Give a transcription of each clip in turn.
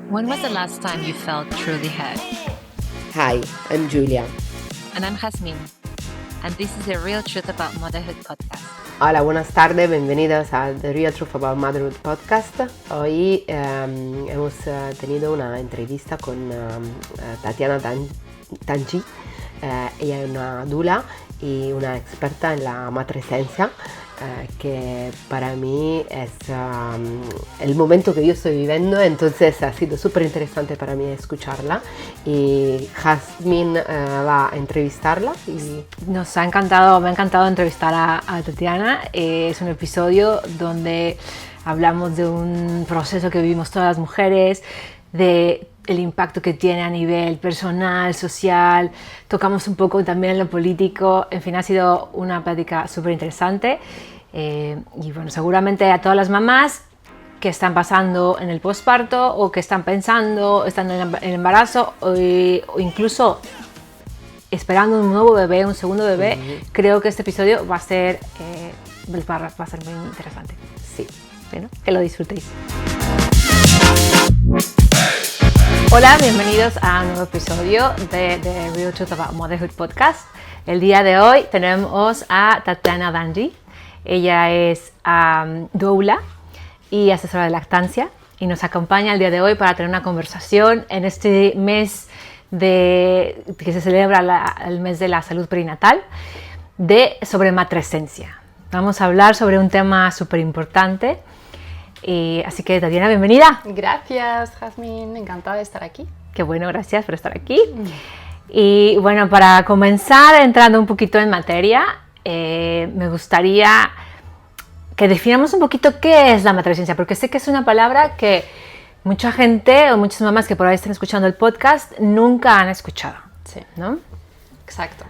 When was the last time you felt truly heard? Hi, I'm Julia. And I'm Jasmine. And this is the Real Truth About Motherhood podcast. Hola, buenas tardes, bienvenidos a The Real Truth About Motherhood podcast. Hoy hemos tenido una entrevista con Tatiana Tanji. Ella es una doula y una experta en la matrescencia, que para mí es el momento que yo estoy viviendo, entonces ha sido súper interesante para mí escucharla, y Jasmine va a entrevistarla. Me ha encantado entrevistar a Tatiana. Es un episodio donde hablamos de un proceso que vivimos todas las mujeres, de el impacto que tiene a nivel personal, social, tocamos un poco también en lo político. En fin, ha sido una plática súper interesante, y bueno, seguramente a todas las mamás que están pasando en el posparto o que están pensando, están en el embarazo o incluso esperando un nuevo bebé, un segundo bebé, creo que este episodio va a ser muy interesante. Sí. Bueno, que lo disfrutéis. Hola, bienvenidos a un nuevo episodio de The Real Truth About Motherhood podcast. El día de hoy tenemos a Tatiana Tanji. Ella es doula y asesora de lactancia y nos acompaña el día de hoy para tener una conversación en este mes que se celebra el mes de la salud perinatal sobre matrescencia. Vamos a hablar sobre un tema súper importante. Así que, Tatiana, bienvenida. Gracias, Jasmine, encantada de estar aquí. Qué bueno, gracias por estar aquí. Y bueno, para comenzar entrando un poquito en materia, me gustaría que definamos un poquito qué es la matrescencia, porque sé que es una palabra que mucha gente o muchas mamás que por ahí estén escuchando el podcast nunca han escuchado. Sí, ¿no? Exacto.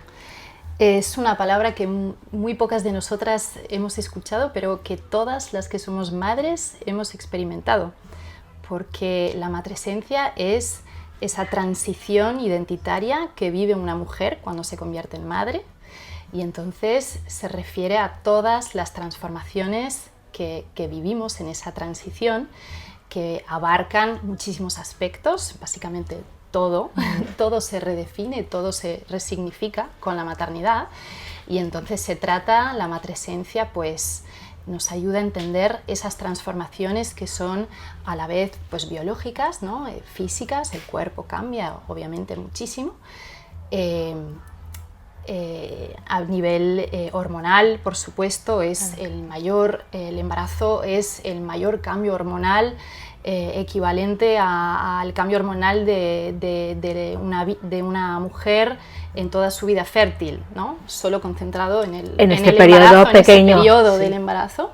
Es una palabra que muy pocas de nosotras hemos escuchado, pero que todas las que somos madres hemos experimentado, porque la matrescencia es esa transición identitaria que vive una mujer cuando se convierte en madre, y entonces se refiere a todas las transformaciones que vivimos en esa transición, que abarcan muchísimos aspectos, básicamente todo se redefine, todo se resignifica con la maternidad, y entonces se trata, la matrescencia pues nos ayuda a entender esas transformaciones que son a la vez pues biológicas, ¿no? Físicas, el cuerpo cambia obviamente muchísimo, a nivel hormonal, por supuesto, el embarazo es el mayor cambio hormonal, equivalente al cambio hormonal de una mujer en toda su vida fértil, ¿no? Solo concentrado en este periodo pequeño, en ese periodo del embarazo.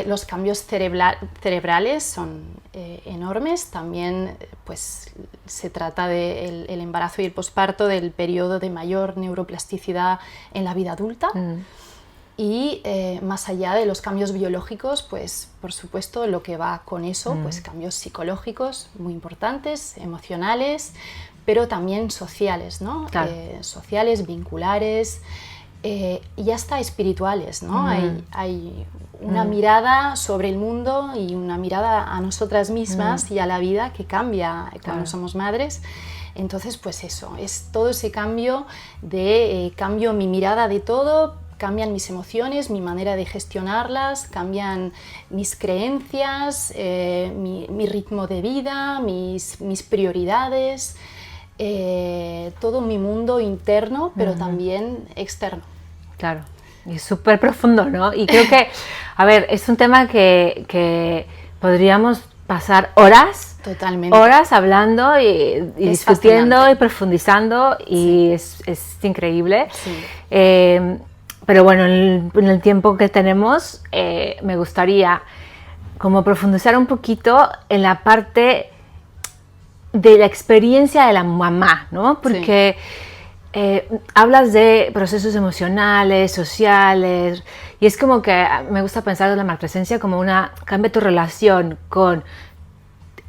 Los cambios cerebrales son enormes. También pues, se trata del embarazo y el posparto del periodo de mayor neuroplasticidad en la vida adulta. Y más allá de los cambios biológicos, pues por supuesto lo que va con eso, pues cambios psicológicos muy importantes, emocionales, pero también sociales, ¿no? Claro. Sociales, vinculares, y hasta espirituales, ¿no? Hay una mirada sobre el mundo y una mirada a nosotras mismas y a la vida que cambia cuando somos madres. Entonces, pues eso, es todo ese cambio cambio mi mirada de todo. Cambian mis emociones, mi manera de gestionarlas, cambian mis creencias, mi ritmo de vida, mis prioridades, todo mi mundo interno, pero también externo. Claro, y es súper profundo, ¿no? Y creo que, a ver, es un tema que podríamos pasar horas. Totalmente. Horas hablando y discutiendo y profundizando, y es increíble. Sí. Pero bueno, en el tiempo que tenemos, me gustaría como profundizar un poquito en la parte de la experiencia de la mamá, ¿no? Porque hablas de procesos emocionales, sociales, y es como que me gusta pensar en la matrescencia como cambia tu relación con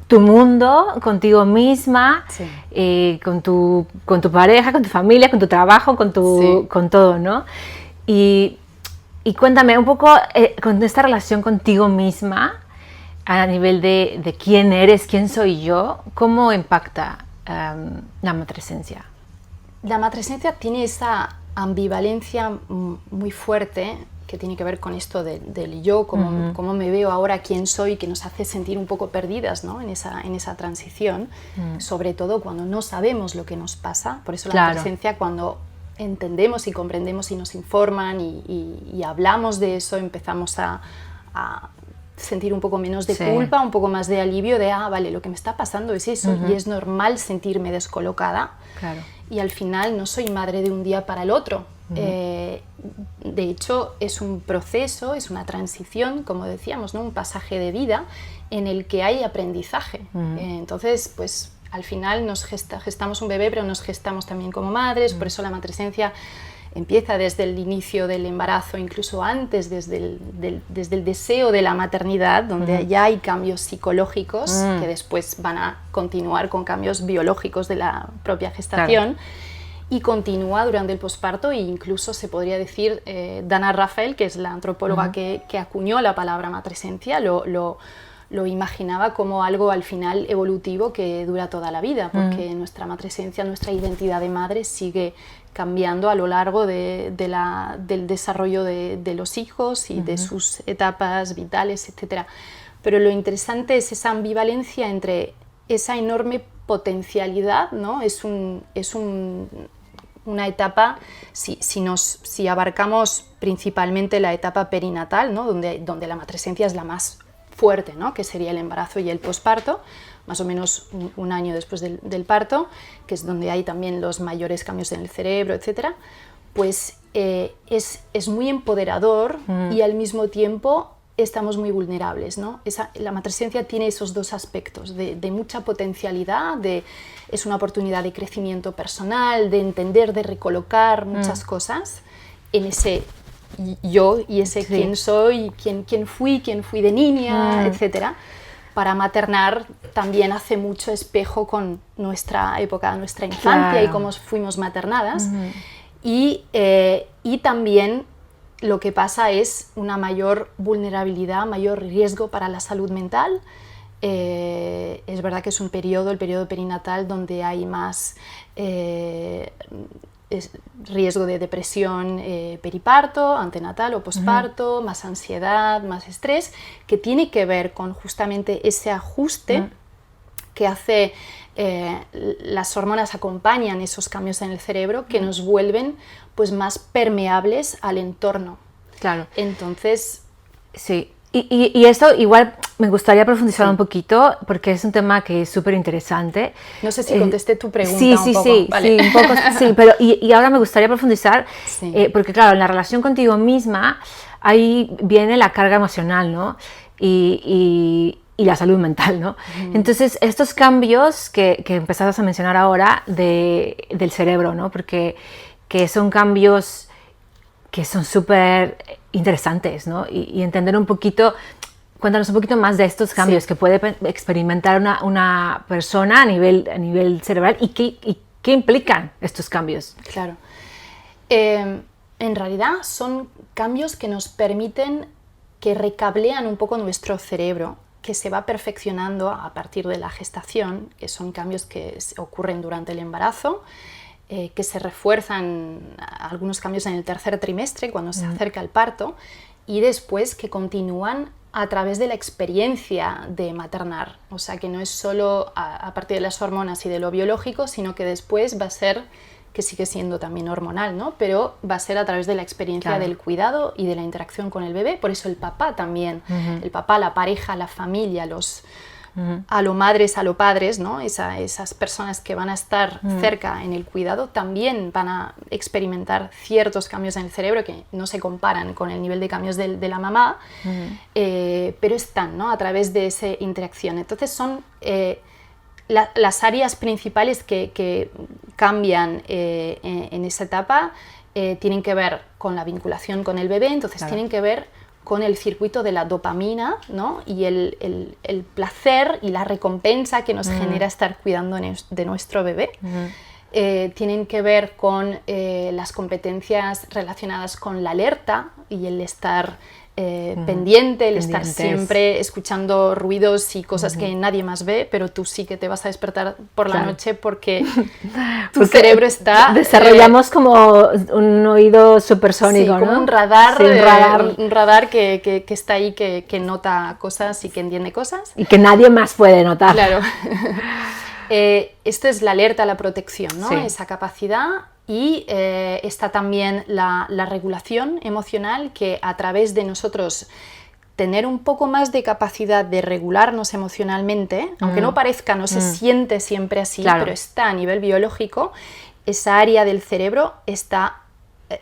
tu mundo, contigo misma, con tu pareja, con tu familia, con tu trabajo, con todo, ¿no? Y cuéntame un poco con esta relación contigo misma, a nivel de quién eres, quién soy yo, ¿cómo impacta la matresencia? La matresencia tiene esa ambivalencia muy fuerte que tiene que ver con esto del yo, cómo me veo ahora, quién soy, que nos hace sentir un poco perdidas, ¿no? en esa transición, sobre todo cuando no sabemos lo que nos pasa. Por eso la matresencia, cuando entendemos y comprendemos y nos informan y hablamos de eso, empezamos a sentir un poco menos de culpa, un poco más de alivio de, vale, lo que me está pasando es eso, y es normal sentirme descolocada. Claro. Y al final no soy madre de un día para el otro. De hecho, es un proceso, es una transición, como decíamos, ¿no? Un pasaje de vida en el que hay aprendizaje. Entonces, pues al final nos gestamos un bebé, pero nos gestamos también como madres. Por eso la matresencia empieza desde el inicio del embarazo, incluso antes, desde el deseo de la maternidad, donde ya hay cambios psicológicos que después van a continuar con cambios biológicos de la propia gestación. Y continúa durante el posparto, e incluso se podría decir, Dana Raphael, que es la antropóloga que acuñó la palabra matresencia, lo imaginaba como algo al final evolutivo que dura toda la vida, porque nuestra matresencia, nuestra identidad de madre sigue cambiando a lo largo del desarrollo de los hijos y de sus etapas vitales, etc. Pero lo interesante es esa ambivalencia entre esa enorme potencialidad, ¿no? Es una etapa, si abarcamos principalmente la etapa perinatal, ¿no? donde la matresencia es la más fuerte, ¿no? Que sería el embarazo y el posparto, más o menos un año después del parto, que es donde hay también los mayores cambios en el cerebro, etc., pues es muy empoderador y al mismo tiempo estamos muy vulnerables, ¿no? La matresencia tiene esos dos aspectos, de mucha potencialidad, es una oportunidad de crecimiento personal, de entender, de recolocar muchas cosas en ese yo y ese quién soy, quién fui de niña, etcétera. Para maternar también hace mucho espejo con nuestra época, nuestra infancia y cómo fuimos maternadas. Y también lo que pasa es una mayor vulnerabilidad, mayor riesgo para la salud mental. Es verdad que es el periodo perinatal, donde hay más riesgo de depresión periparto, antenatal o posparto, más ansiedad, más estrés, que tiene que ver con justamente ese ajuste que hace. Las hormonas acompañan esos cambios en el cerebro que nos vuelven pues más permeables al entorno. Claro. Entonces... Sí, y esto igual me gustaría profundizar un poquito, porque es un tema que es súper interesante. No sé si contesté tu pregunta un poco. Vale. Sí, un poco, sí, pero y ahora me gustaría profundizar, porque claro, en la relación contigo misma, ahí viene la carga emocional, ¿no? Y la salud mental, ¿no? Entonces, estos cambios que empezaste a mencionar ahora del cerebro, ¿no? Porque que son cambios que son súper interesantes, ¿no? Y entender un poquito, cuéntanos un poquito más de estos cambios que puede experimentar una persona a nivel cerebral y qué implican estos cambios. Claro. En realidad son cambios que nos permiten, que recablean un poco nuestro cerebro, que se va perfeccionando a partir de la gestación, que son cambios que ocurren durante el embarazo, que se refuerzan algunos cambios en el tercer trimestre, cuando se acerca el parto, y después que continúan a través de la experiencia de maternar. O sea, que no es solo a partir de las hormonas y de lo biológico, sino que después va a ser, que sigue siendo también hormonal, ¿no? Pero va a ser a través de la experiencia del cuidado y de la interacción con el bebé. Por eso el papá también, el papá, la pareja, la familia, a lo madres, a lo padres, ¿no? Esas personas que van a estar cerca en el cuidado también van a experimentar ciertos cambios en el cerebro que no se comparan con el nivel de cambios de la mamá, pero están, ¿no? A través de esa interacción. Entonces son las áreas principales que cambian en esa etapa, tienen que ver con la vinculación con el bebé, entonces tienen que ver con el circuito de la dopamina, ¿no? Y el placer y la recompensa que nos genera estar cuidando de nuestro bebé. Tienen que ver con las competencias relacionadas con la alerta y el estar pendiente, el estar siempre escuchando ruidos y cosas que nadie más ve, pero tú sí que te vas a despertar por la noche porque tu cerebro está... Desarrollamos como un oído supersónico, como ¿no? un radar, Sí, un radar que está ahí, que nota cosas y que entiende cosas. Y que nadie más puede notar. Claro. Esto es la alerta, la protección, ¿no? Sí. Esa capacidad. Y está también la regulación emocional, que a través de nosotros tener un poco más de capacidad de regularnos emocionalmente, aunque no parezca, no se siente siempre así, claro. pero está a nivel biológico, esa área del cerebro está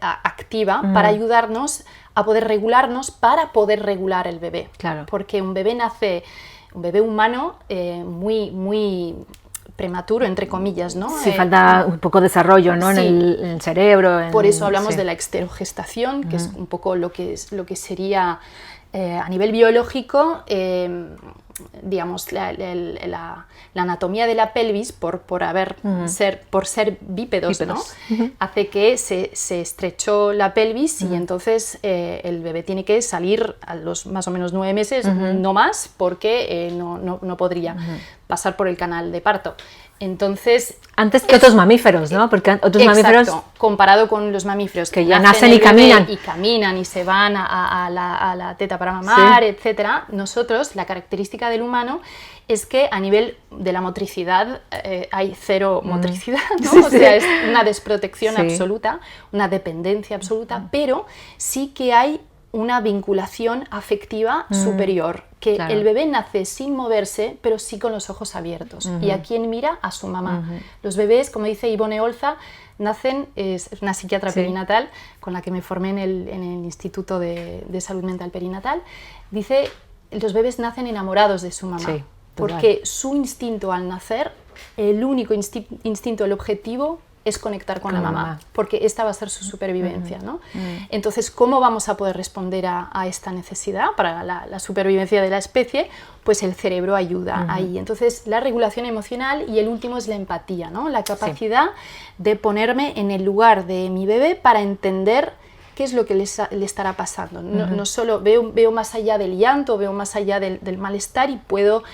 activa para ayudarnos a poder regularnos, para poder regular el bebé. Claro. Porque un bebé humano muy prematuro, entre comillas, ¿no? Sí, falta un poco de desarrollo, ¿no? Sí. En el cerebro. Por eso hablamos de la exterogestación, que es un poco lo que sería a nivel biológico, digamos, la anatomía de la pelvis, por ser bípedos, ¿no? Hace que se estrechó la pelvis y entonces el bebé tiene que salir a los más o menos 9 meses, no más, porque no podría pasar por el canal de parto. Entonces, antes que otros mamíferos, ¿no? Porque otros mamíferos... comparado con los mamíferos que ya nacen y caminan. Y caminan y se van a la teta para mamar, etcétera. Nosotros, la característica del humano es que a nivel de la motricidad hay cero motricidad, ¿no? Sí, o sea, es una desprotección absoluta, una dependencia absoluta, pero sí que hay una vinculación afectiva superior, que el bebé nace sin moverse, pero sí con los ojos abiertos. ¿Y a quién mira? A su mamá. Los bebés, como dice Ivone Olza, nacen, es una psiquiatra perinatal con la que me formé en el Instituto de Salud Mental Perinatal, dice, los bebés nacen enamorados de su mamá, porque su instinto al nacer, el único instinto, el objetivo, es conectar con la mamá, porque esta va a ser su supervivencia, ¿no? Entonces, ¿cómo vamos a poder responder a esta necesidad para la supervivencia de la especie? Pues el cerebro ayuda ahí. Entonces, la regulación emocional, y el último es la empatía, ¿no? La capacidad de ponerme en el lugar de mi bebé para entender qué es lo que le estará pasando. No solo veo más allá del llanto, veo más allá del malestar y puedo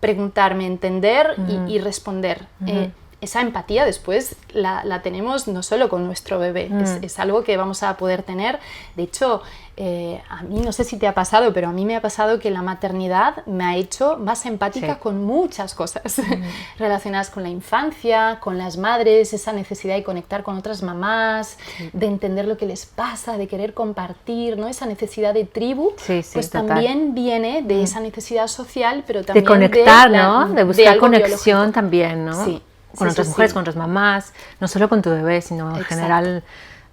preguntarme, entender y responder. Esa empatía después la tenemos no solo con nuestro bebé, es algo que vamos a poder tener. De hecho, a mí no sé si te ha pasado, pero a mí me ha pasado que la maternidad me ha hecho más empática con muchas cosas relacionadas con la infancia, con las madres, esa necesidad de conectar con otras mamás, de entender lo que les pasa, de querer compartir, ¿no? Esa necesidad de tribu, pues total. También viene de esa necesidad social, pero también de conectar, ¿no? De buscar conexión biológico. También, ¿no? Sí. Con otras mujeres, con otras mamás, no solo con tu bebé, sino en general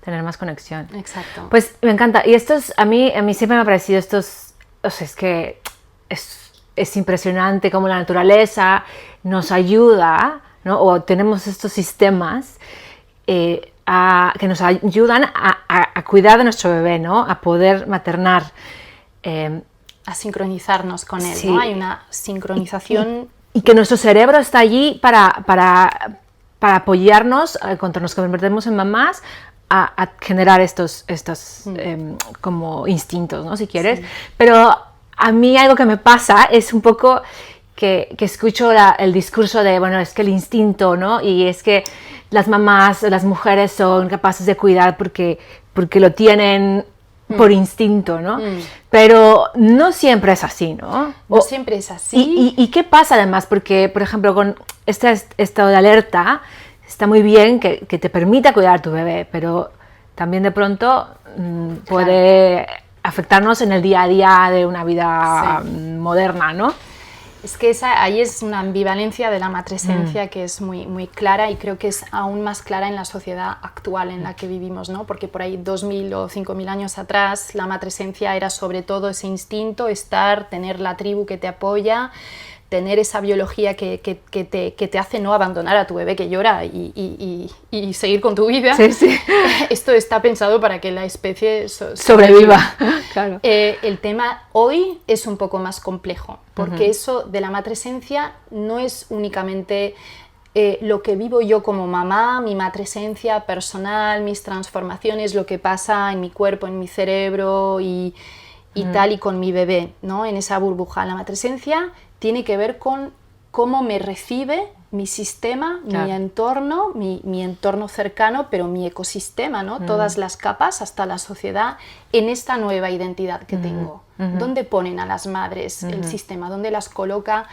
tener más conexión. Exacto. Pues me encanta. Y a mí siempre me ha parecido o sea, es que es impresionante cómo la naturaleza nos ayuda, ¿no? O tenemos estos sistemas que nos ayudan a cuidar de nuestro bebé, ¿no? A poder maternar. A sincronizarnos con él, ¿no? Hay una sincronización... Y que nuestro cerebro está allí para apoyarnos cuando nos convertimos en mamás a generar estos como instintos, ¿no? Si quieres. Pero a mí algo que me pasa es un poco que escucho el discurso de, bueno, es que el instinto, ¿no? Y es que las mamás, las mujeres son capaces de cuidar porque lo tienen por instinto, ¿no? Pero no siempre es así, ¿no? No siempre es así. ¿Y qué pasa además? Porque, por ejemplo, con este estado de alerta, está muy bien que te permita cuidar a tu bebé, pero también de pronto puede afectarnos en el día a día de una vida moderna, ¿no? Es que ahí es una ambivalencia de la matresencia que es muy, muy clara, y creo que es aún más clara en la sociedad actual en la que vivimos, ¿no? Porque por ahí 2000 o 5000 años atrás la matresencia era sobre todo ese instinto, tener la tribu que te apoya, tener esa biología que te hace no abandonar a tu bebé que llora y seguir con tu vida. Sí, sí. Esto está pensado para que la especie sobreviva. Claro. El tema hoy es un poco más complejo, porque eso de la matresencia no es únicamente lo que vivo yo como mamá, mi matresencia personal, mis transformaciones, lo que pasa en mi cuerpo, en mi cerebro y y tal y con mi bebé, ¿no? En esa burbuja. La matresencia tiene que ver con cómo me recibe mi sistema, mi entorno, mi entorno cercano, pero mi ecosistema, ¿no? Todas las capas hasta la sociedad en esta nueva identidad que tengo. ¿Dónde ponen a las madres el sistema? ¿Dónde las coloca?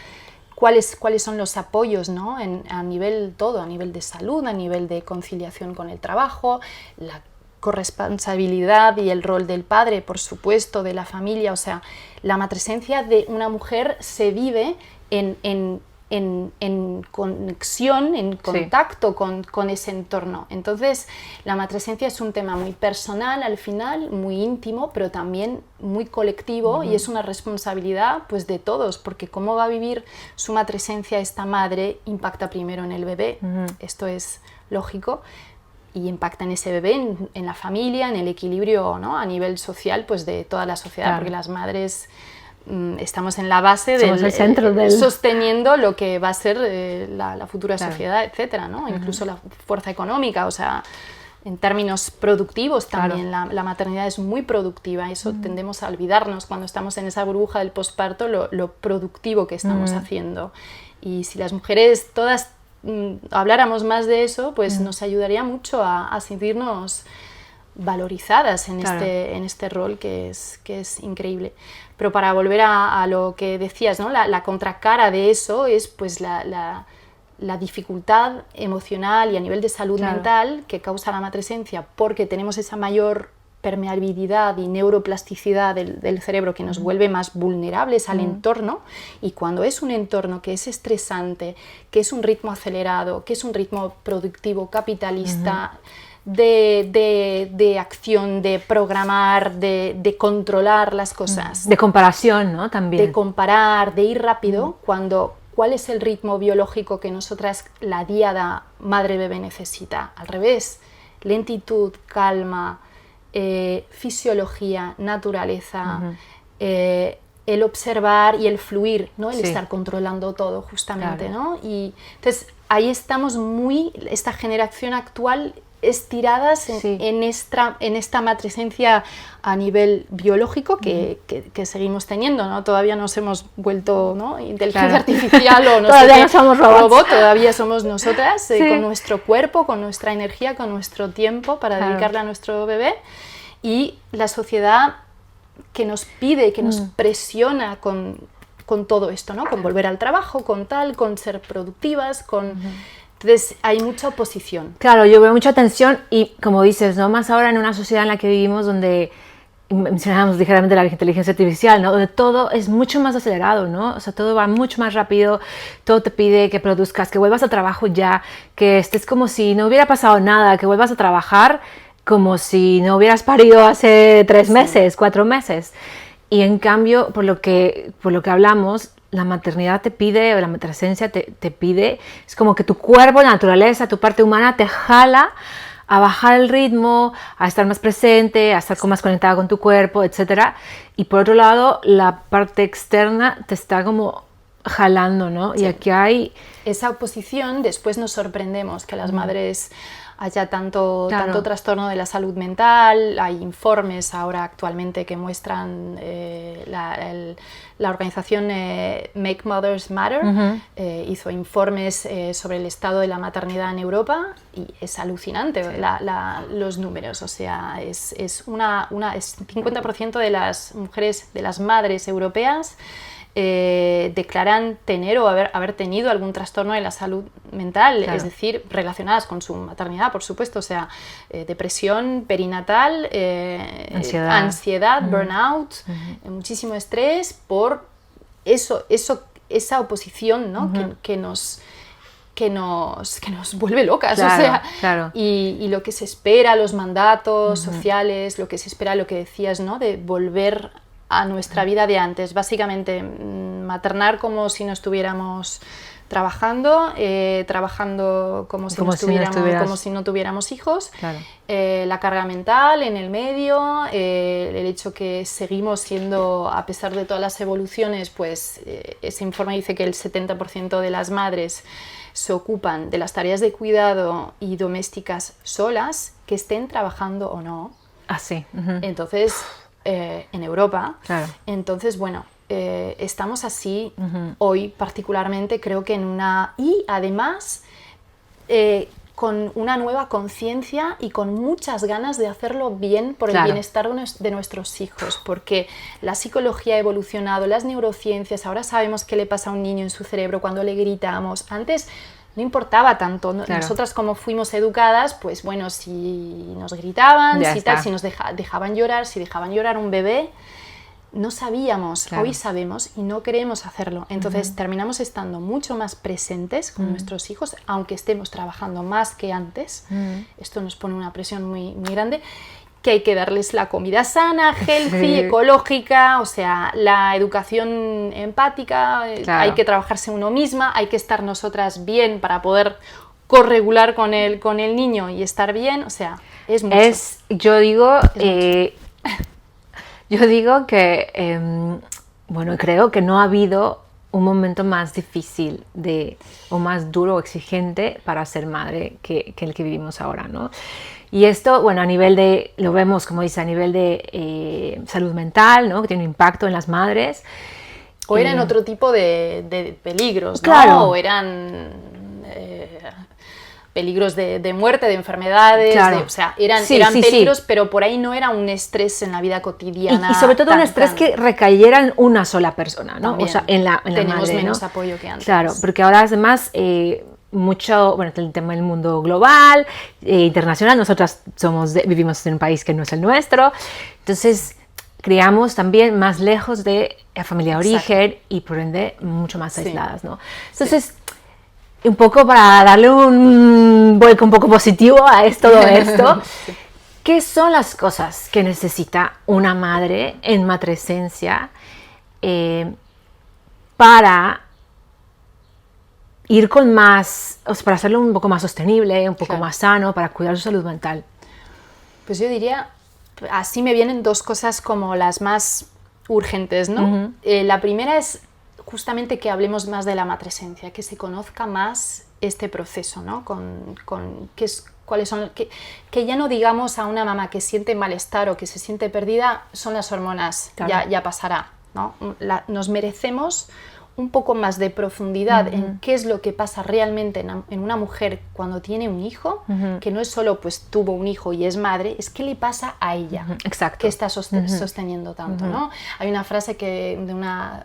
¿Cuáles son los apoyos, ¿no? A nivel todo, a nivel de salud, a nivel de conciliación con el trabajo, la corresponsabilidad y el rol del padre, por supuesto, de la familia. O sea, la matresencia de una mujer se vive en conexión, en contacto con ese entorno. Entonces, la matresencia es un tema muy personal al final, muy íntimo, pero también muy colectivo, y es una responsabilidad pues de todos, porque cómo va a vivir su matresencia esta madre impacta primero en el bebé, esto es lógico, y impacta en ese bebé, en la familia, en el equilibrio, ¿no? A nivel social pues de toda la sociedad, porque las madres estamos en la base el centro sosteniendo lo que va a ser la futura sociedad, etcétera, ¿no? Incluso la fuerza económica, o sea, en términos productivos también, la maternidad es muy productiva, eso tendemos a olvidarnos cuando estamos en esa burbuja del posparto, lo productivo que estamos haciendo. Y si las mujeres todas habláramos más de eso, pues nos ayudaría mucho a sentirnos valorizadas en este rol que es increíble. Pero para volver a lo que decías, ¿no? La contracara de eso es pues la dificultad emocional y a nivel de salud mental que causa la matresencia, porque tenemos esa mayor permeabilidad y neuroplasticidad del cerebro que nos vuelve más vulnerables al entorno, y cuando es un entorno que es estresante, que es un ritmo acelerado, que es un ritmo productivo capitalista, de acción, de programar, de controlar las cosas. De comparación, ¿no? También. De comparar, de ir rápido, ¿cuál es el ritmo biológico que nosotras, la díada madre-bebé, necesita? Al revés, lentitud, calma, fisiología, naturaleza, el observar y el fluir, ¿no? El estar controlando todo, justamente, ¿no? Y entonces ahí estamos esta generación actual estiradas en esta matresencia a nivel biológico que seguimos teniendo, ¿no? Todavía nos hemos vuelto, ¿no? Inteligencia artificial o no todavía sé no somos robots. Robot, todavía somos nosotras con nuestro cuerpo, con nuestra energía, con nuestro tiempo para dedicarle a nuestro bebé, y la sociedad que nos pide, que nos presiona con todo esto, ¿no? Con volver al trabajo, con ser productivas, Entonces hay mucha oposición. Claro, yo veo mucha tensión y, como dices, ¿no? Más ahora en una sociedad en la que vivimos donde mencionábamos ligeramente la inteligencia artificial, ¿no? Donde todo es mucho más acelerado, ¿no? O sea, todo va mucho más rápido, todo te pide que produzcas, que vuelvas a trabajo ya, que estés como si no hubiera pasado nada, que vuelvas a trabajar como si no hubieras parido hace 3 meses, 4 meses. Y en cambio, por lo que hablamos, la maternidad te pide, o la matresencia te pide, es como que tu cuerpo, la naturaleza, tu parte humana te jala a bajar el ritmo, a estar más presente, a estar más conectada con tu cuerpo, etc. Y por otro lado, la parte externa te está como jalando, ¿no? Y aquí hay esa oposición. Después nos sorprendemos que las madres haya tanto trastorno de la salud mental. Hay informes ahora actualmente que muestran la organización Make Mothers Matter, hizo informes sobre el estado de la maternidad en Europa, y es alucinante los números. O sea, es 50% de las mujeres, de las madres europeas, declaran tener o haber tenido algún trastorno de la salud mental, es decir, relacionadas con su maternidad, por supuesto, o sea, depresión perinatal, ansiedad, burnout, muchísimo estrés por esa oposición, ¿no? que nos vuelve locas, o sea, y lo que se espera, los mandatos sociales, lo que se espera, lo que decías, ¿no? De volver a nuestra vida de antes, básicamente maternar como si no estuviéramos trabajando como si no tuviéramos hijos, la carga mental en el medio, el hecho que seguimos siendo, a pesar de todas las evoluciones, pues ese informe dice que el 70% de las madres se ocupan de las tareas de cuidado y domésticas solas, que estén trabajando o no. Así. Entonces en Europa. Claro. Entonces, bueno, estamos así hoy particularmente, creo que en una... Y además, con una nueva conciencia y con muchas ganas de hacerlo bien por el bienestar de nuestros hijos, porque la psicología ha evolucionado, las neurociencias, ahora sabemos qué le pasa a un niño en su cerebro cuando le gritamos. Antes no importaba tanto, nosotras como fuimos educadas, pues bueno, si nos gritaban, si nos dejaban llorar, si dejaban llorar un bebé, no sabíamos, hoy sabemos y no queremos hacerlo. Entonces terminamos estando mucho más presentes con nuestros hijos, aunque estemos trabajando más que antes. Esto nos pone una presión muy, muy grande, que hay que darles la comida sana, healthy, ecológica, o sea, la educación empática, hay que trabajarse uno misma, hay que estar nosotras bien para poder corregular con el niño y estar bien, o sea, es mucho. Yo digo que, bueno, creo que no ha habido un momento más difícil o más duro o exigente para ser madre que el que vivimos ahora, ¿no? Y esto, bueno, lo vemos, como dice, a nivel de salud mental, ¿no? Que tiene un impacto en las madres. O eran otro tipo de peligros, ¿no? Claro. O eran... peligros de muerte, de enfermedades, o sea, eran peligros, pero por ahí no era un estrés en la vida cotidiana. Y sobre todo un estrés que recayera en una sola persona, ¿no? O sea, en la tenemos madre, menos ¿no? apoyo que antes. Claro, porque ahora además el tema del mundo global, internacional, nosotras vivimos en un país que no es el nuestro, entonces criamos también más lejos de la familia de origen y por ende mucho más aisladas, ¿no? Entonces, un poco para darle un vuelco un poco positivo a todo esto, ¿qué son las cosas que necesita una madre en matresencia para ir con más, o sea, para hacerlo un poco más sostenible, un poco más sano, para cuidar su salud mental? Pues yo diría, así me vienen dos cosas como las más urgentes, ¿no? La primera es justamente que hablemos más de la matresencia, que se conozca más este proceso, ¿no? Cuáles son, que ya no digamos a una mamá que siente malestar o que se siente perdida, son las hormonas, ya pasará, ¿no? Nos merecemos un poco más de profundidad en qué es lo que pasa realmente en una mujer cuando tiene un hijo, que no es solo pues tuvo un hijo y es madre, es qué le pasa a ella, que está sosteniendo tanto, ¿no? Hay una frase de una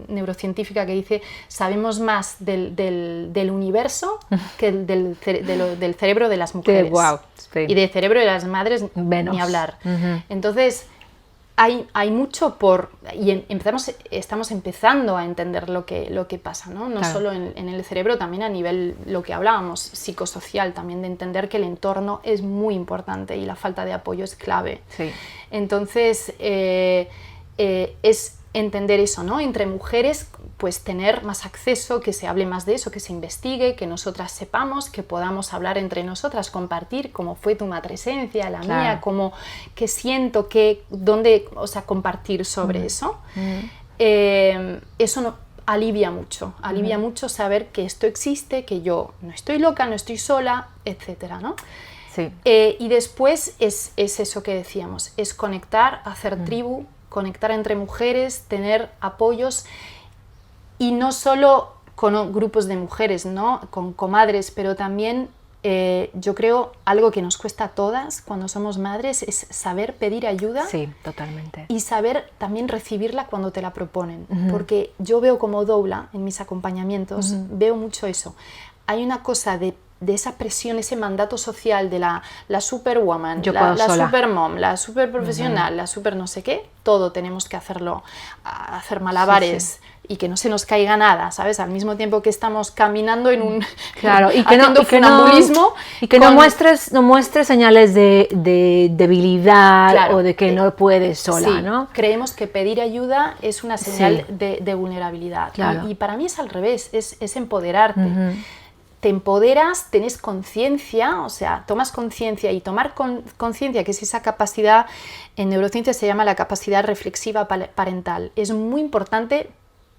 neurocientífica que dice: sabemos más del universo que del cerebro de las mujeres. Y del cerebro de las madres ni hablar. Entonces, hay mucho y estamos empezando a entender lo que pasa, ¿no? No solo en el cerebro, también a nivel, lo que hablábamos, psicosocial, también de entender que el entorno es muy importante y la falta de apoyo es clave. Entonces, es entender eso, ¿no? Entre mujeres, pues tener más acceso, que se hable más de eso, que se investigue, que nosotras sepamos, que podamos hablar entre nosotras, compartir cómo fue tu matresencia, la mía, cómo, qué siento, o sea, compartir sobre eso. Eso alivia mucho saber que esto existe, que yo no estoy loca, no estoy sola, etcétera, ¿no? Y después es eso que decíamos, es conectar, hacer tribu, conectar entre mujeres, tener apoyos, y no solo con grupos de mujeres, ¿no? Con comadres, pero también yo creo algo que nos cuesta a todas cuando somos madres es saber pedir ayuda. Sí, totalmente. Y saber también recibirla cuando te la proponen, porque yo veo como doula en mis acompañamientos, veo mucho eso. Hay una cosa de esa presión, ese mandato social de la superwoman, la supermom, la superprofesional, la super no sé qué, todo tenemos que hacerlo, hacer malabares y que no se nos caiga nada, ¿sabes? Al mismo tiempo que estamos caminando en un haciendo funambulismo. Y que no muestres señales de debilidad o de que no puedes sola, ¿no? Creemos que pedir ayuda es una señal de vulnerabilidad. Y para mí es al revés, es empoderarte. Te empoderas, tenés conciencia, o sea, tomas conciencia, y tomar conciencia, que es esa capacidad, en neurociencia se llama la capacidad reflexiva parental. Es muy importante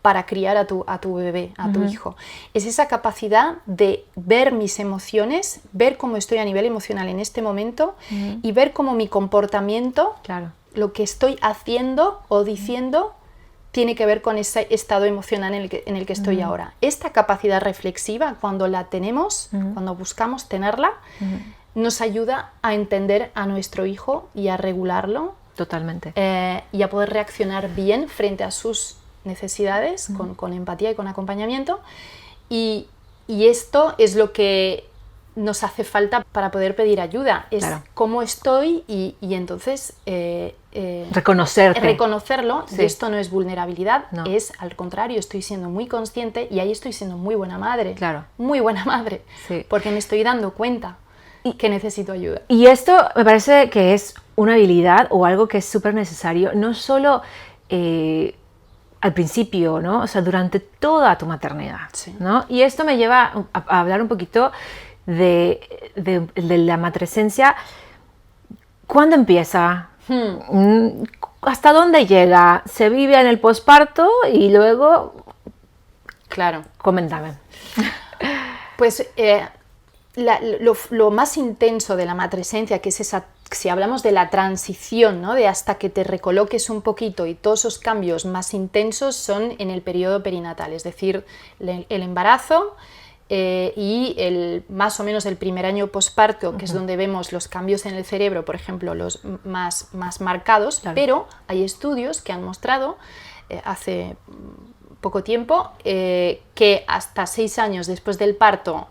para criar a tu bebé, a tu hijo. Es esa capacidad de ver mis emociones, ver cómo estoy a nivel emocional en este momento y ver cómo mi comportamiento lo que estoy haciendo o diciendo tiene que ver con ese estado emocional en el que estoy ahora. Esta capacidad reflexiva, cuando la tenemos, cuando buscamos tenerla, nos ayuda a entender a nuestro hijo y a regularlo. Totalmente. Y a poder reaccionar bien frente a sus necesidades, con empatía y con acompañamiento. Y esto es lo que nos hace falta para poder pedir ayuda, es cómo estoy y entonces reconocerlo. Sí. Y esto no es vulnerabilidad, es al contrario, estoy siendo muy consciente y ahí estoy siendo muy buena madre, muy buena madre, porque me estoy dando cuenta que necesito ayuda. Y esto me parece que es una habilidad o algo que es súper necesario, no solo al principio, ¿no? O sea, durante toda tu maternidad, ¿no? Y esto me lleva a hablar un poquito de la matresencia. ¿Cuándo empieza? ¿Hasta dónde llega? ¿Se vive en el posparto? Y luego... Claro. Coméntame. Pues lo más intenso de la matresencia, que es esa, si hablamos de la transición, ¿no? De hasta que te recoloques un poquito, y todos esos cambios más intensos son en el periodo perinatal, es decir, el embarazo, y más o menos el primer año posparto, que es donde vemos los cambios en el cerebro, por ejemplo, los más marcados, pero hay estudios que han mostrado hace poco tiempo que hasta 6 años después del parto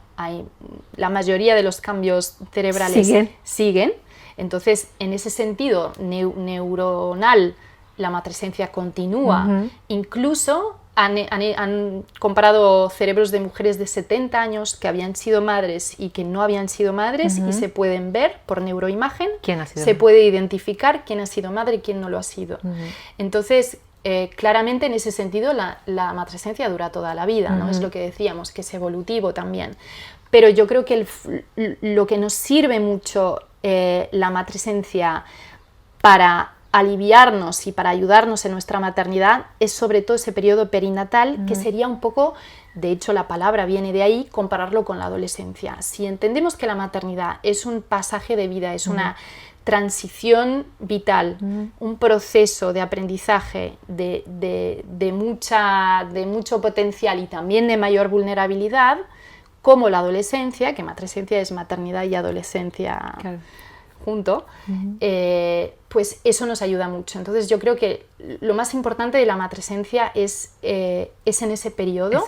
la mayoría de los cambios cerebrales siguen. Entonces, en ese sentido neuronal, la matresencia continúa. Incluso han comparado cerebros de mujeres de 70 años que habían sido madres y que no habían sido madres, y se pueden ver por neuroimagen, se puede identificar quién ha sido madre y quién no lo ha sido. Entonces, claramente en ese sentido la matresencia dura toda la vida, ¿no? Es lo que decíamos, que es evolutivo también. Pero yo creo que lo que nos sirve mucho la matresencia para aliviarnos y para ayudarnos en nuestra maternidad es sobre todo ese periodo perinatal, que sería un poco, de hecho la palabra viene de ahí, compararlo con la adolescencia. Si entendemos que la maternidad es un pasaje de vida, es una transición vital, un proceso de aprendizaje de mucho potencial y también de mayor vulnerabilidad, como la adolescencia, que matresencia es maternidad y adolescencia junto, pues eso nos ayuda mucho. Entonces yo creo que lo más importante de la matresencia es en ese periodo,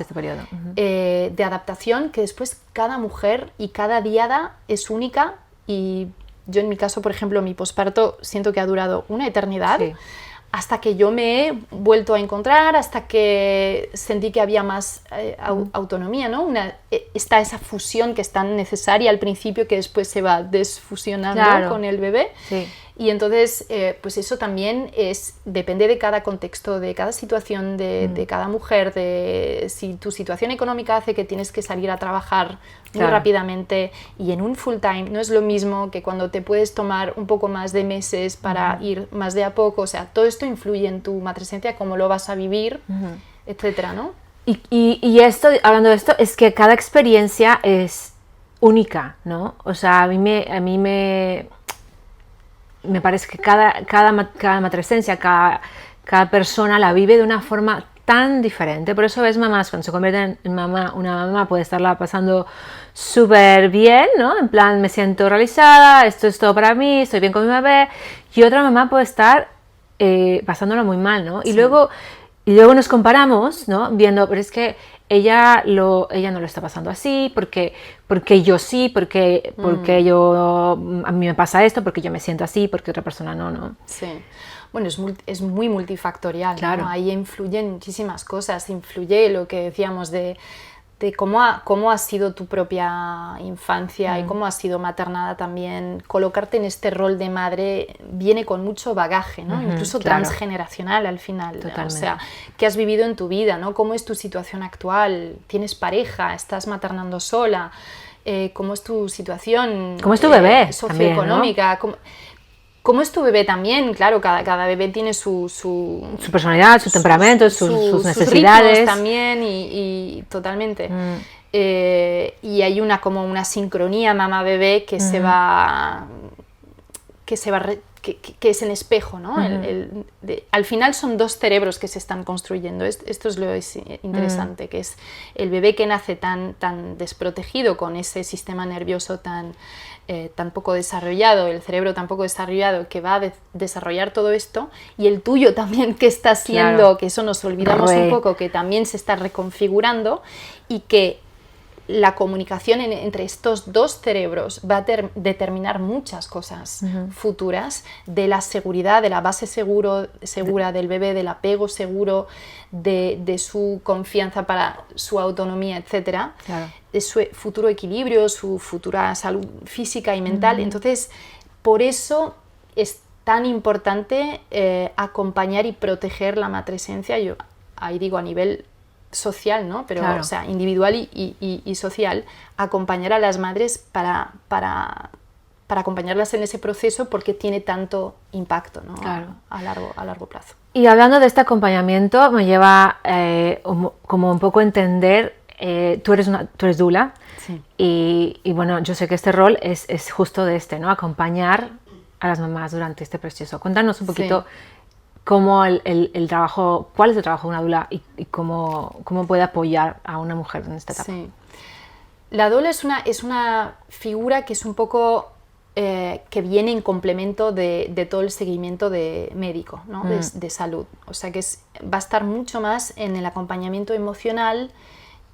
de adaptación, que después cada mujer y cada diada es única. Y yo en mi caso, por ejemplo, mi posparto siento que ha durado una eternidad, hasta que yo me he vuelto a encontrar, hasta que sentí que había más autonomía, ¿no? Está esa fusión que es tan necesaria al principio, que después se va desfusionando con el bebé. Y entonces, pues eso también depende de cada contexto, de cada situación, de cada mujer, de si tu situación económica hace que tienes que salir a trabajar muy rápidamente y en un full time. No es lo mismo que cuando te puedes tomar un poco más de meses para ir más de a poco. O sea, todo esto influye en tu matresencia, cómo lo vas a vivir, etcétera, ¿no? Y esto, hablando de esto, es que cada experiencia es única, ¿no? O sea, a mí me parece que cada matresencia, cada persona la vive de una forma tan diferente. Por eso ves mamás, cuando se convierten en mamá, una mamá puede estarla pasando súper bien, ¿no? En plan, me siento realizada, esto es todo para mí, estoy bien con mi bebé. Y otra mamá puede estar pasándola muy mal, ¿no? Y luego nos comparamos, ¿no? Viendo, pero es que ella no lo está pasando así, porque yo sí, porque a mí me pasa esto, porque yo me siento así, porque otra persona no. Sí. Bueno, es muy multifactorial, claro, ¿no? Ahí influyen muchísimas cosas, influye lo que decíamos de cómo ha sido tu propia infancia y cómo has sido maternada también. Colocarte en este rol de madre viene con mucho bagaje, ¿no? Incluso transgeneracional al final. Totalmente. O sea, ¿qué has vivido en tu vida, ¿no? ¿Cómo es tu situación actual? ¿Tienes pareja? ¿Estás maternando sola? ¿Cómo es tu situación? ¿Cómo es tu bebé? Socioeconómica. También, ¿no? ¿Cómo es tu bebé también? Claro, cada bebé tiene su personalidad, su temperamento, sus necesidades. Sus ritmos también y totalmente. Y hay como una sincronía mamá-bebé que se va que es en espejo, ¿no? Al final son dos cerebros que se están construyendo. Esto es lo interesante, que es el bebé que nace tan desprotegido, con ese sistema nervioso tan poco desarrollado, el cerebro tan poco desarrollado, que va a desarrollar todo esto, y el tuyo también, que está haciendo, que eso nos olvidamos un poco, que también se está reconfigurando, y que la comunicación entre estos dos cerebros va a determinar muchas cosas futuras, de la seguridad, de la base segura del bebé, del apego seguro, de su confianza para su autonomía, etc. Claro. De su futuro equilibrio, su futura salud física y mental. Entonces, por eso es tan importante acompañar y proteger la matresencia. Yo ahí digo a nivel social, ¿no? Pero, claro, o sea, individual y social, acompañar a las madres para acompañarlas en ese proceso, porque tiene tanto impacto, ¿no? Claro. a largo plazo. Y hablando de este acompañamiento, me lleva como un poco a entender, tú eres doula, sí. Y bueno, yo sé que este rol es justo de ¿no? Acompañar a las mamás durante este proceso. Cuéntanos un poquito, sí, cómo el trabajo, cuál es el trabajo de una doula y cómo puede apoyar a una mujer en esta etapa. Sí. La doula es una figura que es un poco que viene en complemento de todo el seguimiento médico, ¿no? de salud. O sea que va a estar mucho más en el acompañamiento emocional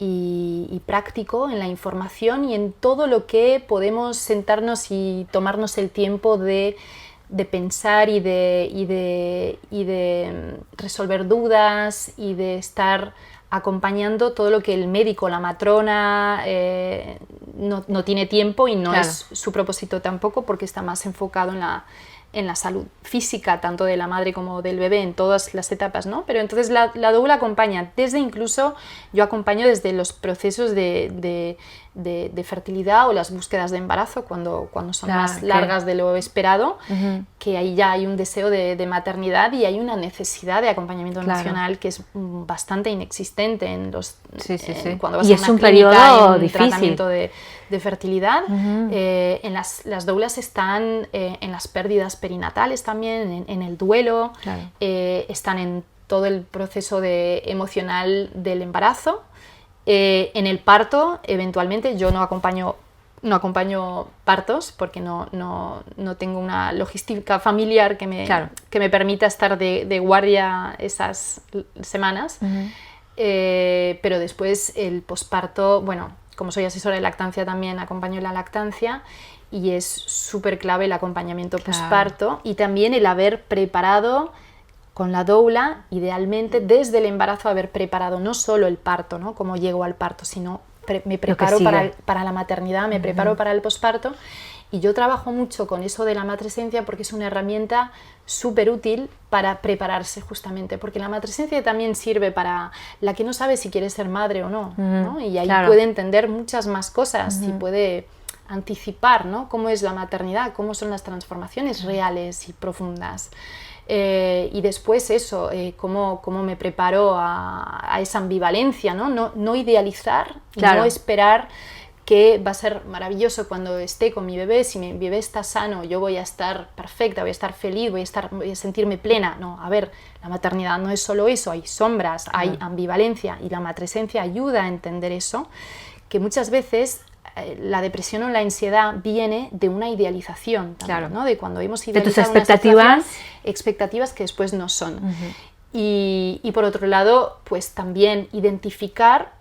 y práctico, en la información y en todo lo que podemos sentarnos y tomarnos el tiempo de pensar y de resolver dudas, y de estar acompañando todo lo que el médico, la matrona, no tiene tiempo, y no, claro, es su propósito tampoco, porque está más enfocado en la salud física, tanto de la madre como del bebé, en todas las etapas, ¿no? Pero entonces la doula acompaña yo acompaño desde los procesos de fertilidad o las búsquedas de embarazo, cuando son más largas de lo esperado, que ahí ya hay un deseo de maternidad y hay una necesidad de acompañamiento emocional, que es bastante inexistente cuando vas a una clínica en tratamiento de fertilidad. En las doulas están en las pérdidas perinatales también, en el duelo, claro, están en todo el proceso emocional del embarazo, en el parto. Eventualmente yo no acompaño partos, porque no tengo una logística familiar que me permita estar de guardia esas semanas, pero después el posparto, bueno, como soy asesora de lactancia, también acompaño la lactancia, y es súper clave el acompañamiento, claro, posparto, y también el haber preparado con la doula, idealmente desde el embarazo, haber preparado no solo el parto, ¿no? Cómo llego al parto, sino me preparo para la maternidad, me preparo para el posparto. Y yo trabajo mucho con eso de la matresencia, porque es una herramienta súper útil para prepararse, justamente, porque la matresencia también sirve para la que no sabe si quiere ser madre o no, ¿no? Y ahí, claro, puede entender muchas más cosas y puede anticipar, ¿no? Cómo es la maternidad, cómo son las transformaciones reales y profundas. Y después eso, cómo me preparo a esa ambivalencia, ¿no? No idealizar, claro, y no esperar que va a ser maravilloso cuando esté con mi bebé. Si mi bebé está sano, yo voy a estar perfecta, voy a estar feliz, voy a sentirme plena. No, a ver, la maternidad no es solo eso, hay sombras, hay ambivalencia, y la matresencia ayuda a entender eso, que muchas veces la depresión o la ansiedad viene de una idealización también, claro, ¿no? De cuando hemos idealizado de tus expectativas que después no son. Y por otro lado, pues también identificar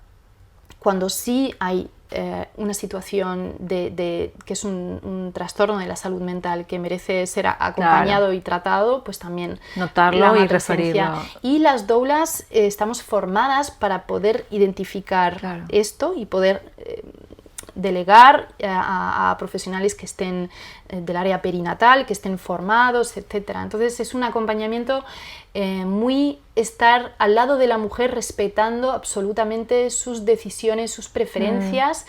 cuando sí hay una situación que es un trastorno de la salud mental que merece ser acompañado, claro, y tratado, pues también notarlo y referirlo. Y las doulas estamos formadas para poder identificar, claro, esto y poder delegar a profesionales que estén del área perinatal, que estén formados, etc. Entonces es un acompañamiento muy estar al lado de la mujer, respetando absolutamente sus decisiones, sus preferencias,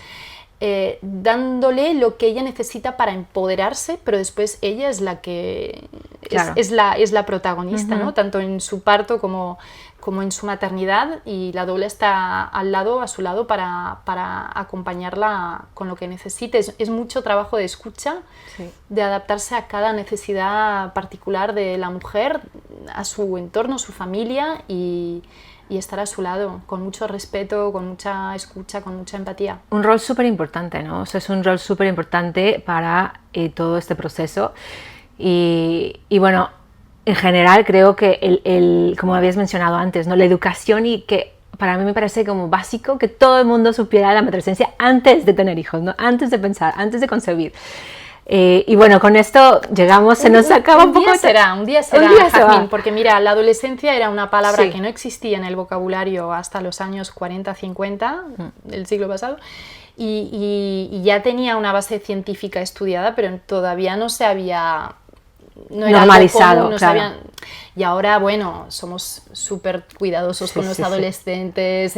dándole lo que ella necesita para empoderarse, pero después ella es la que Claro. es la protagonista, ¿no? Tanto en su parto como en su maternidad, y la doula está a su lado para acompañarla con lo que necesite. Es mucho trabajo de escucha, Sí. de adaptarse a cada necesidad particular de la mujer, a su entorno, su familia, y estar a su lado con mucho respeto, con mucha escucha, con mucha empatía. Un rol súper importante, ¿no? O sea, es un rol súper importante para todo este proceso. Y bueno, en general creo que como habías mencionado antes, ¿no? La educación, y que para mí me parece como básico que todo el mundo supiera la matrescencia antes de tener hijos, ¿no? Antes de pensar, antes de concebir. Y bueno, con esto llegamos, se nos acaba un poco... Un día será, Jazmín, porque mira, la adolescencia era una palabra que no existía en el vocabulario hasta los años 40, 50 del siglo pasado, y ya tenía una base científica estudiada, pero todavía no se había... No era normalizado, común, no claro. sabían. Y ahora, bueno, somos súper cuidadosos con los adolescentes,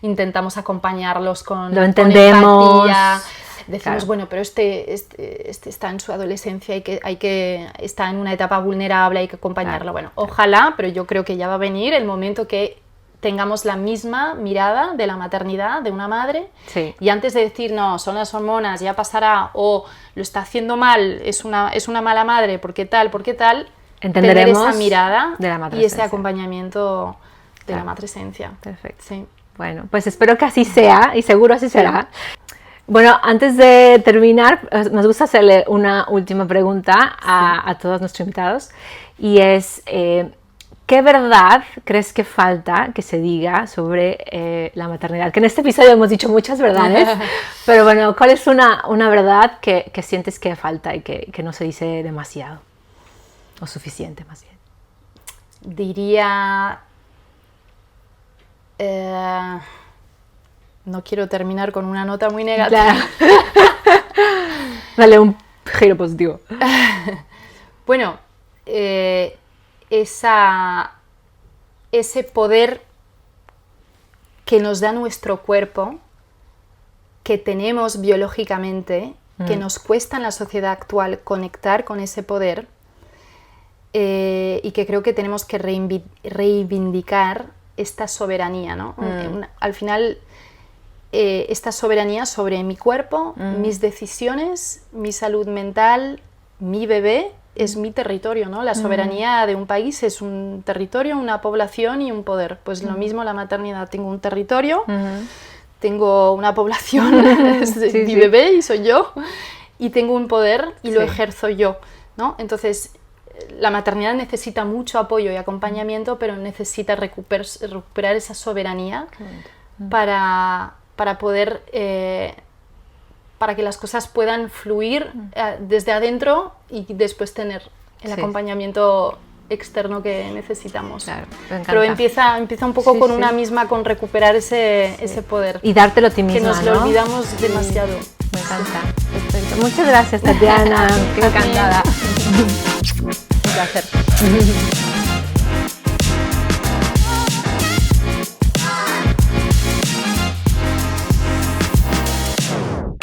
intentamos acompañarlos con lo entendemos. Con empatía. Decimos, Claro. bueno, pero este está en su adolescencia, está en una etapa vulnerable, hay que acompañarlo. Claro. Bueno, ojalá, pero yo creo que ya va a venir el momento que tengamos la misma mirada de la maternidad de una madre, Sí. y antes de decir, no, son las hormonas, ya pasará, o lo está haciendo mal, es una mala madre, ¿por qué tal? Tener Entenderemos esa mirada de la y ese matrescencia. acompañamiento de Claro. la matresencia. Perfecto. Sí. Bueno, pues espero que así sea, y seguro así será. Bueno, antes de terminar, nos gusta hacerle una última pregunta a todos nuestros invitados, y es, ¿qué verdad crees que falta que se diga sobre la maternidad? Que en este episodio hemos dicho muchas verdades, pero bueno, ¿cuál es una verdad que sientes que falta y que no se dice demasiado? O suficiente, más bien. Diría... no quiero terminar con una nota muy negativa. Claro. Dale un giro positivo. Bueno, ese poder que nos da nuestro cuerpo, que tenemos biológicamente, que nos cuesta en la sociedad actual conectar con ese poder, y que creo que tenemos que reivindicar esta soberanía, ¿no? Al final, esta soberanía sobre mi cuerpo, mis decisiones, mi salud mental, mi bebé, es mi territorio, ¿no? La soberanía de un país es un territorio, una población y un poder. Pues lo mismo la maternidad. Tengo un territorio, tengo una población, es mi bebé y soy yo, y tengo un poder y lo ejerzo yo, ¿no? Entonces, la maternidad necesita mucho apoyo y acompañamiento, pero necesita recuperar esa soberanía para poder... para que las cosas puedan fluir desde adentro y después tener el acompañamiento externo que necesitamos. Claro, me encanta. Pero empieza un poco con una misma, con recuperar ese poder. Y dártelo a ti misma, que nos lo olvidamos demasiado. Me encanta. Perfecto. Muchas gracias, Tatiana. Qué encantada. Un placer.